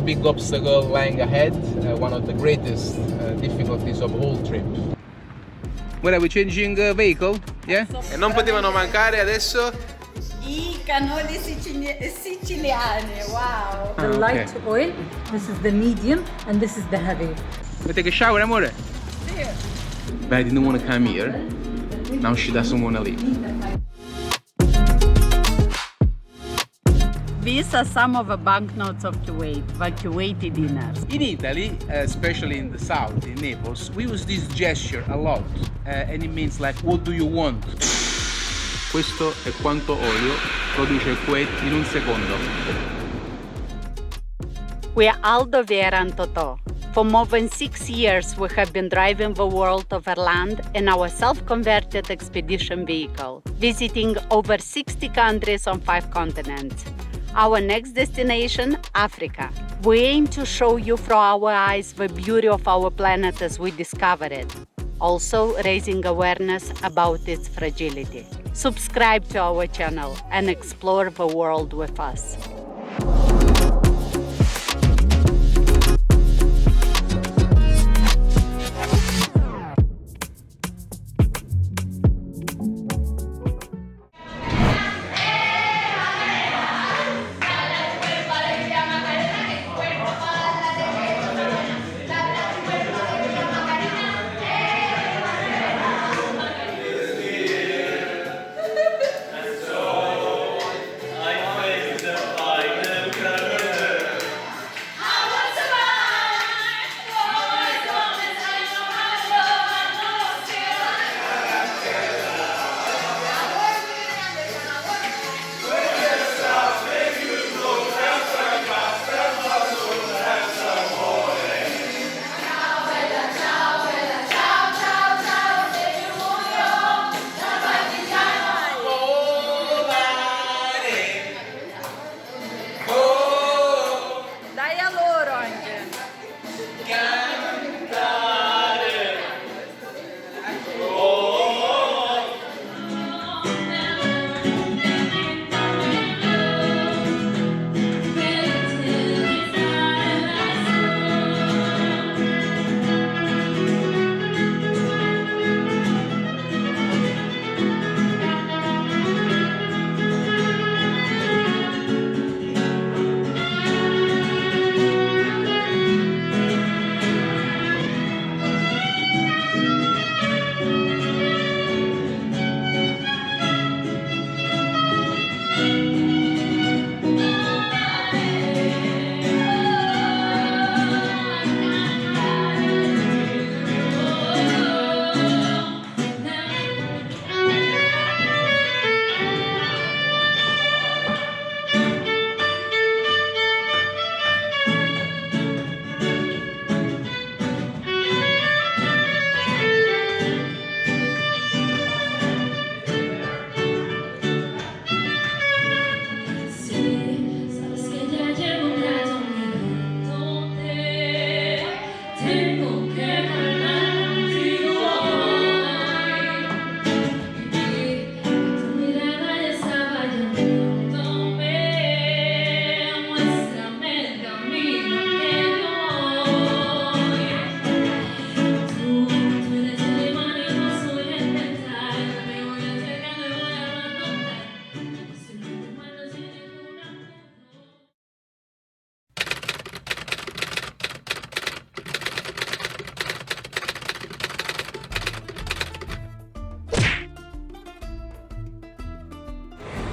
big obstacle lying ahead, one of the greatest difficulties of the whole trip. What are we changing vehicle? Yeah? E non potevano mancare adesso I cannoli siciliani, wow! The light oil, this is the medium, and this is the heavy. We take a shower, amore? Sì. But I didn't want to come here. Now she doesn't want to leave. These are some of the banknotes of Kuwait, the Kuwaiti dinars. In Italy, especially in the south, in Naples, we use this gesture a lot. And it means like, what do you want? Questo è quanto olio produce il Kuwait in un secondo. We are ALVETO and TOTO. For more than 6 years, we have been driving the world overland in our self-converted expedition vehicle, visiting over 60 countries on 5 continents. Our next destination, Africa. We aim to show you through our eyes the beauty of our planet as we discover it, also raising awareness about its fragility. Subscribe to our channel and explore the world with us.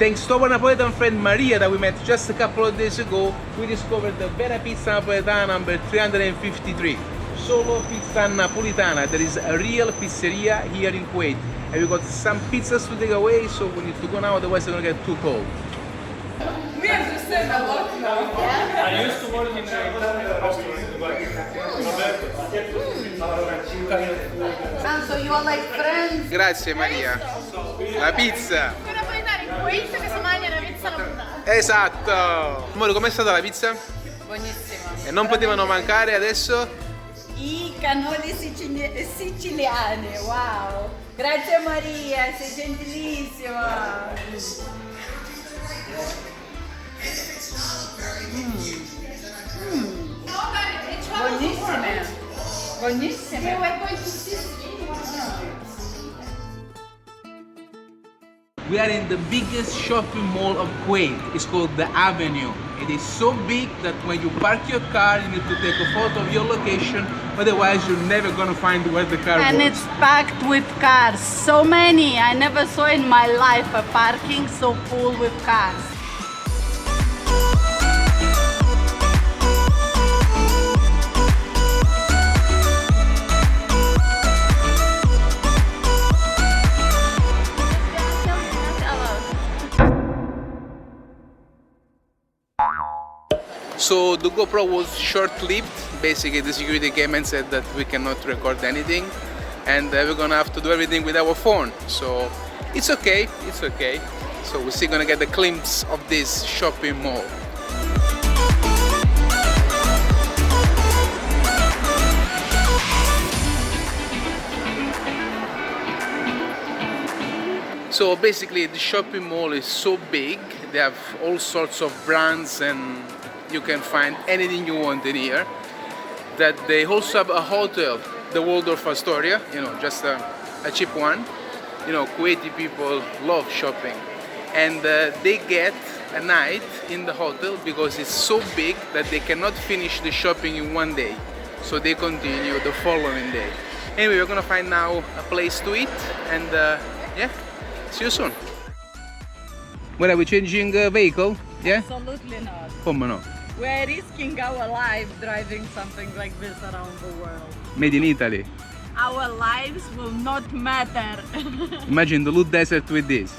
Thanks to our Napoletan friend Maria that we met just a couple of days ago, we discovered the Vera Pizza Napoletana number 353. Solo Pizza Napolitana. There is a real pizzeria here in Kuwait. And we got some pizzas to take away, so we need to go now, otherwise it's gonna get too cold. I used to work in So you are like friends? Grazie Maria. La pizza. Kuwait che si mangia una pizza napoletana. Esatto. Amore, com'è stata la pizza? Buonissima. E non potevano mancare adesso I cannoli siciliani, wow! Grazie Maria, sei gentilissima! Buonissime. Buonissime. We're going to Sicily. We are in the biggest shopping mall of Kuwait. It's called the Avenue. It is so big that when you park your car, you need to take a photo of your location, otherwise you're never gonna find where the car And was. it's packed with cars. So many. I never saw in my life a parking so full with cars. So the GoPro was short-lived. Basically, the security came and said that we cannot record anything, and we're gonna have to do everything with our phone. So it's okay, it's okay. So we're still gonna get a glimpse of this shopping mall. So basically, the shopping mall is so big. They have all sorts of brands, and you can find anything you want in here. That they also have a hotel, the Waldorf Astoria, you know, just a cheap one. You know, Kuwaiti people love shopping, and they get a night in the hotel because it's so big that they cannot finish the shopping in one day. So they continue the following day. Anyway, we're gonna find now a place to eat, and yeah, see you soon. When are we changing vehicle? Yeah? Absolutely not. Come on. We are risking our life driving something like this around the world. Made in Italy. Our lives will not matter. Imagine the Lut Desert with this.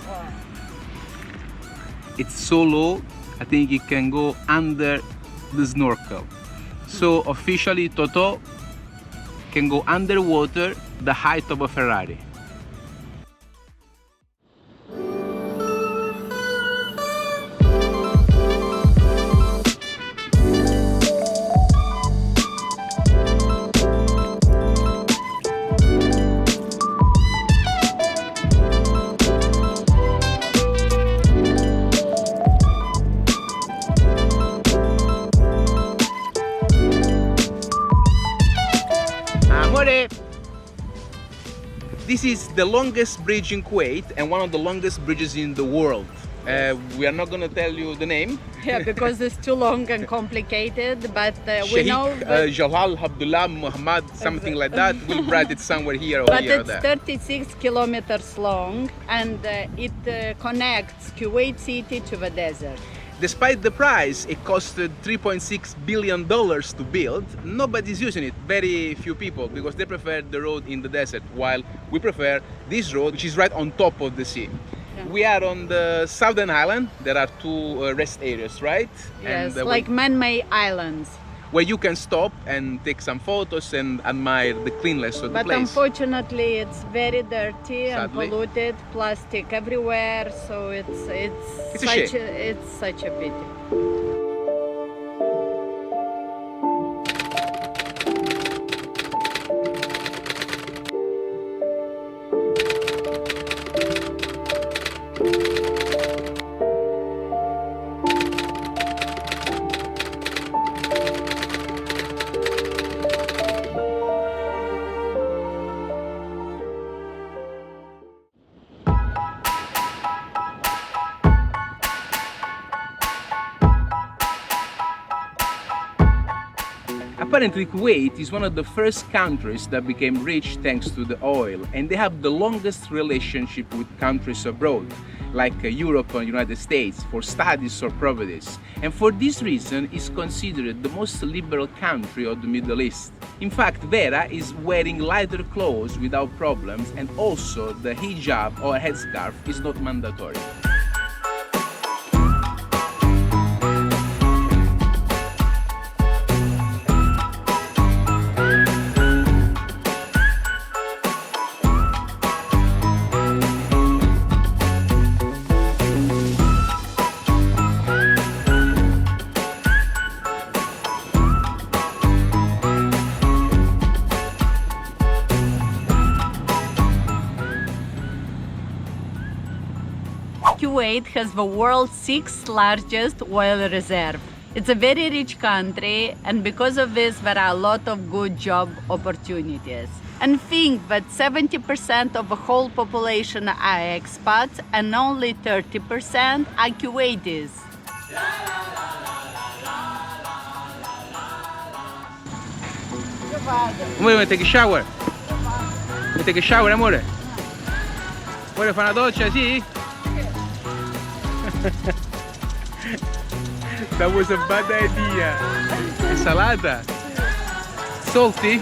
It's so low, I think it can go under the snorkel. So officially Toto can go underwater the height of a Ferrari. This is the longest bridge in Kuwait and one of the longest bridges in the world. We are not going to tell you the name. Yeah, because it's too long and complicated, but we Sheikh know that, Jalal Abdullah Muhammad, something like that. We'll write it somewhere here or but here or it's there. 36 kilometers long, and it connects Kuwait city to the desert. Despite the price, it costed $3.6 billion to build. Nobody's using it, very few people, because they prefer the road in the desert, while we prefer this road, which is right on top of the sea. Yeah. We are on the southern island. There are two rest areas, right? Yes, And, like man-made islands. where you can stop and take some photos and admire the cleanliness of the But place. unfortunately, it's very dirty and Sadly. polluted, plastic everywhere. So it's It's a such shame. it's such a pity. Apparently Kuwait is one of the first countries that became rich thanks to the oil, and they have the longest relationship with countries abroad, like Europe and United States, for studies or properties. And for this reason is considered the most liberal country of the Middle East. In fact, Vera is wearing lighter clothes without problems, and also the hijab or headscarf is not mandatory. Kuwait has the world's 6th largest oil reserve. It's a very rich country, and because of this, there are a lot of good job opportunities. And think that 70% of the whole population are expats and only 30% are Kuwaitis. Amore, vuoi take a shower? Vuoi take a shower, amore? Vuoi fare una doccia, sì? That was a bad idea. Salata. Salty?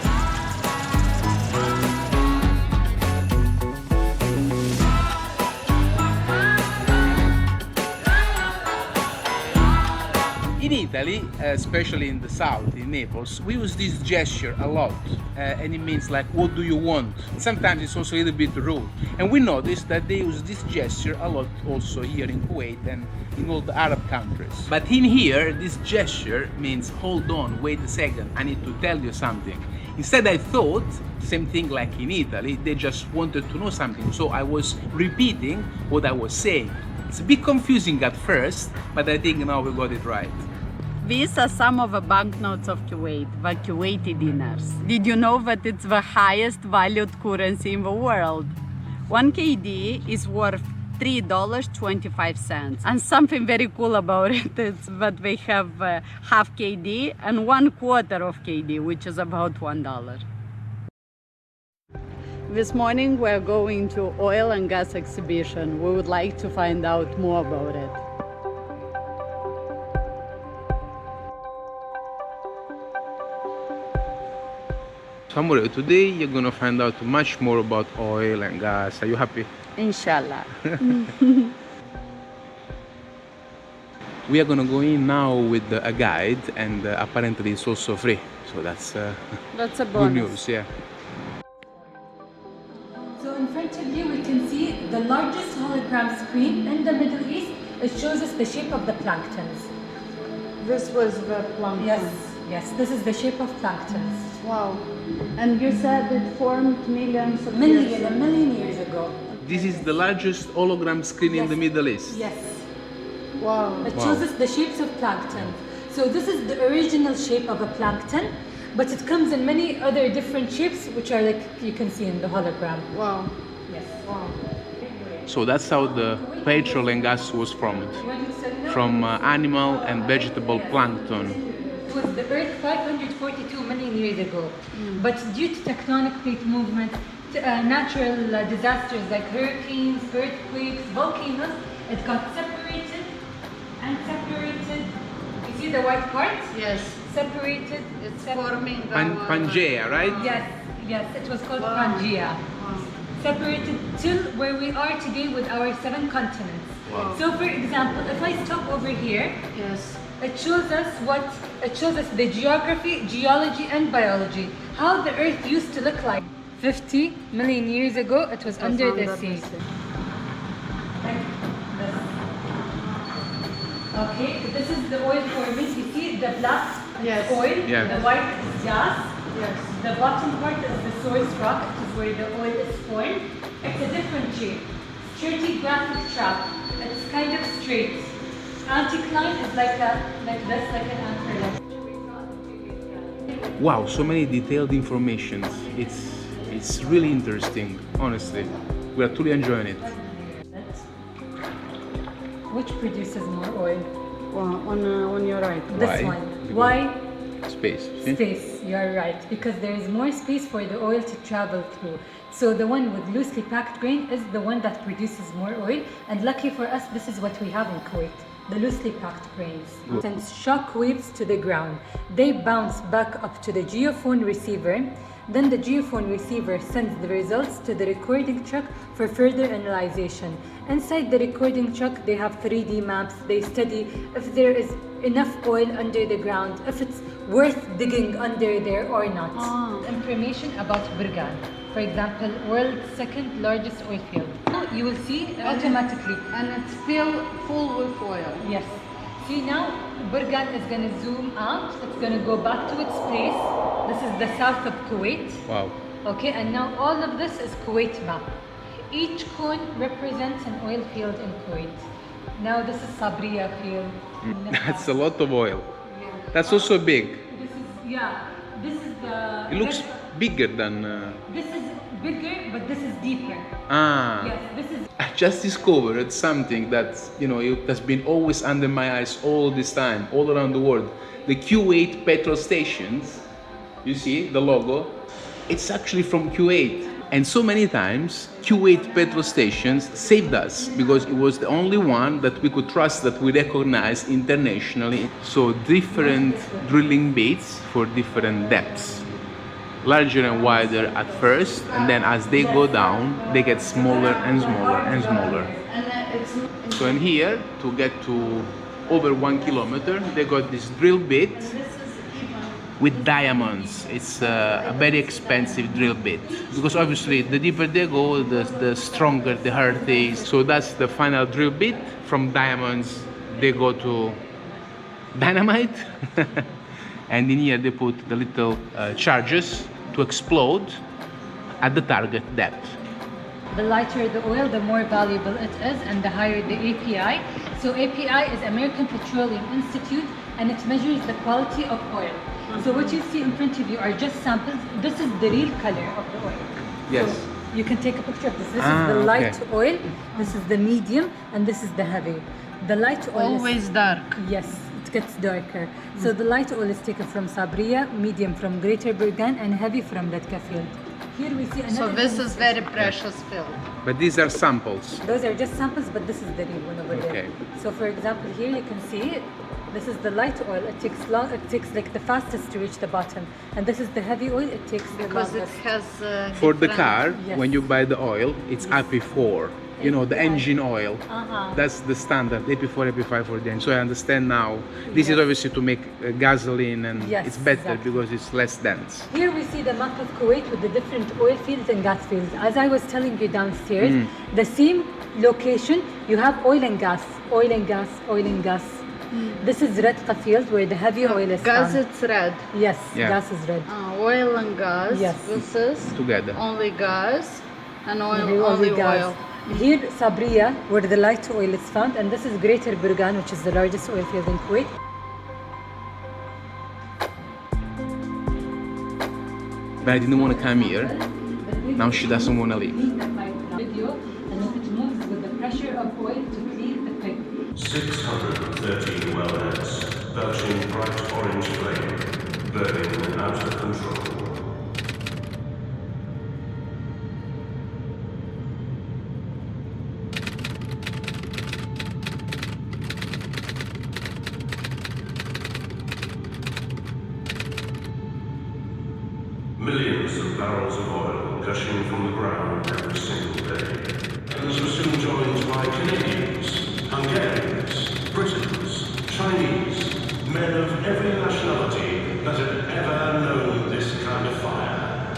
In Italy, especially in the south, in Naples, we use this gesture a lot, and it means like, what do you want? Sometimes it's also a little bit rude. And we noticed that they use this gesture a lot also here in Kuwait and in all the Arab countries. But in here, this gesture means, hold on, wait a second, I need to tell you something. Instead, I thought, same thing like in Italy, they just wanted to know something, so I was repeating what I was saying. It's a bit confusing at first, but I think now we got it right. These are some of the banknotes of Kuwait, the Kuwaiti dinars. Did you know that it's the highest valued currency in the world? 1 KD is worth $3.25. And something very cool about it is that they have half KD and 1/4 of KD, which is about $1. This morning we're going to oil and gas exhibition. We would like to find out more about it. So Amore, today you're gonna find out much more about oil and gas. Are you happy? Inshallah. We are gonna go in now with a guide, and apparently it's also free. So that's That's a good bonus. news, yeah. So in front of you, we can see the largest hologram screen in the Middle East. It shows us the shape of the planktons. This was the plankton. Yes, this is the shape of planktons. Wow. And you said it formed millions of A million years ago. This is the largest hologram screen in Yes. the Middle East. Yes. Wow. It Wow. shows us the shapes of plankton. So this is the original shape of a plankton, but it comes in many other different shapes, which are like you can see in the hologram. Wow. Yes. Wow. So that's how the petrol and gas was formed, from animal and vegetable plankton. It was the Earth 542 million years ago, but due to tectonic plate movement, natural disasters like hurricanes, earthquakes, volcanoes, it got separated and separated. You see the white part? Yes. Separated. It's forming the Pangea, right? Yes, it was called Wow. Pangea. Wow. Separated till where we are today with our 7 continents. Wow. So for example, if I stop over here, Yes. it shows us the geography, geology and biology. How the earth used to look like. 50 million years ago, it was under the sea. Like this. Okay, this is the oil forming. You see the black Yes. oil, Yeah. the white is gas. Yes. The bottom part is the source rock, which is where the oil is formed. It's a different shape. Stratigraphic trap. It's kind of straight. Anticline is like this, like an anchor. Wow, so many detailed information. It's really interesting, honestly. We are truly enjoying it. Which produces more oil? Wow. On your right. This Why? one. Why? Space. See? Space. You're right. Because there is more space for the oil to travel through. So the one with loosely packed grain is the one that produces more oil. And lucky for us, this is what we have in Kuwait. The loosely packed grains. Sends shock waves to the ground. They bounce back up to the geophone receiver. Then the geophone receiver sends the results to the recording truck for further analyzation. Inside the recording truck, they have 3D maps. They study if there is enough oil under the ground, if it's worth digging under there or not. Information about Burgan. For example, world's 2nd largest oil field. You will see automatically. And it's full with oil. Yes. See now, Burgan is going to zoom out. It's going to go back to its place. This is the south of Kuwait. Wow. Okay, and now all of this is Kuwait map. Each cone represents an oil field in Kuwait. Now this is Sabriya field. That's a lot of oil. That's also big. This is, yeah, this is the... It looks bigger than... This is bigger, but this is deeper. Ah. Yes, this is... I just discovered something that, you know, it has been always under my eyes all this time, all around the world. The Kuwait petrol stations, you see the logo, it's actually from Kuwait. And so many times, Kuwait petrol stations saved us because it was the only one that we could trust, that we recognized internationally. So different drilling bits for different depths. Larger and wider at first, and then as they go down, they get smaller and smaller and smaller. So in here, to get to over 1 kilometer, they got this drill bit with diamonds. It's a very expensive drill bit because obviously the deeper they go, the stronger the heart is. So that's the final drill bit. From diamonds, they go to dynamite. And in here they put the little charges to explode at the target depth. The lighter the oil, the more valuable it is, and the higher the API. So API is American Petroleum Institute, and it measures the quality of oil. So what you see in front of you are just samples. This is the real color of the oil. Yes. So you can take a picture of this. This is the light oil, this is the medium, and this is the heavy. The light oil Always dark. Yes, it gets darker. So the light oil is taken from Sabriya, medium from Greater Burgan, and heavy from Ledka field. Here we see another... So this is very precious field. But these are samples. Those are just samples, but this is the real one over there. So for example, here you can see, this is the light oil. It takes long. It takes like the fastest to reach the bottom, and this is the heavy oil. It takes the Because it longest. has For the different- car, Yes. when you buy the oil, it's AP4. You know, the Yeah. engine oil. That's the standard, AP4, AP5 for the engine. So I understand now. This is obviously to make gasoline, and Yes, it's better exactly. because it's less dense. Here we see the map of Kuwait with the different oil fields and gas fields. As I was telling you downstairs, the same location, you have oil and gas, oil and gas, oil and gas. This is Redqa field where the heavy oil is Gas, found. it's red. Yes, Yeah. gas is red. Oil and gas. Yes. This is Together. only gas, and oil Maybe only gas. oil. Here, Sabriya, where the light oil is found, and this is Greater Burgan, which is the largest oil field in Kuwait. But I didn't want to come here. Now she doesn't want to leave. Video, and if it moves with the pressure of oil to clean the pig. 613 wellheads, belching bright orange flame, burning out of control. Millions of barrels of oil gushing from the ground every single day. And this was soon joined by Canadians, Hungarians, Britons, Chinese, men of every nationality that had ever known this kind of fire.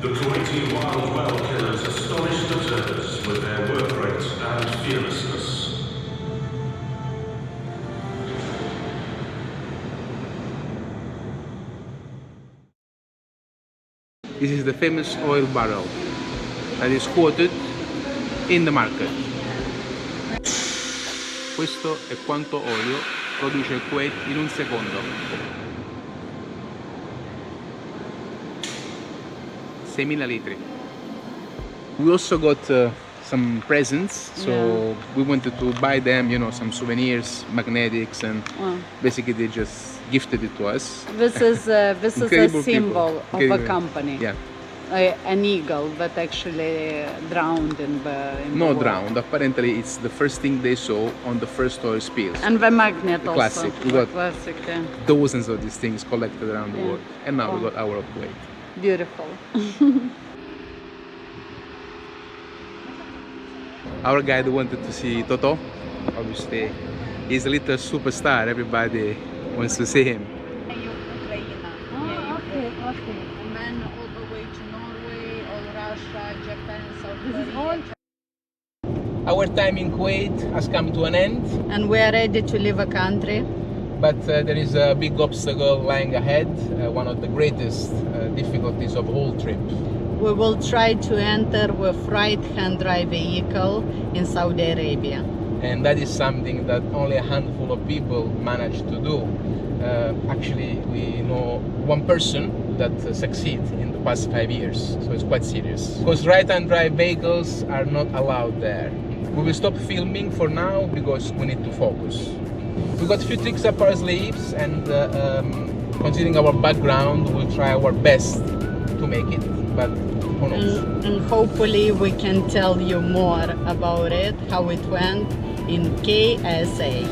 The Kuwaiti wild well killers astonished observers with their work rate and fearlessness. This is the famous oil barrel that is quoted in the market. Questo è quanto olio produce il Kuwait in un secondo. 6.000 litri. We also got some presents, so we wanted to buy them, you know, some souvenirs, magnetics, and basically they just gifted it to us. This is a Incredible symbol people. of a Incredible. company. Yeah. An eagle that actually drowned in the No war. drowned. Apparently, it's the first thing they saw on the first oil spills. And the magnet also. Classic. We The got- classic. Yeah. Dozens of these things collected around the Yeah. world, and now we got our of Kuwait. Beautiful. Our guide wanted to see Toto. Obviously, he's a little superstar. Everybody wants to see him. Okay. And then all the way to Norway, all Russia, Japan, South Korea. Our time in Kuwait has come to an end, And we are ready to leave a country. but there is a big obstacle lying ahead. One of the greatest difficulties of the whole trip. We will try to enter with right-hand drive vehicle in Saudi Arabia. and that is something that only a handful of people manage to do. Actually, we know one person that succeeded in the past 5 years, so it's quite serious. Because right-hand drive vehicles are not allowed there. We will stop filming for now because we need to focus. We got a few tricks up our sleeves, and considering our background, we'll try our best to make it, but who knows? And hopefully we can tell you more about it, how it went in KSA.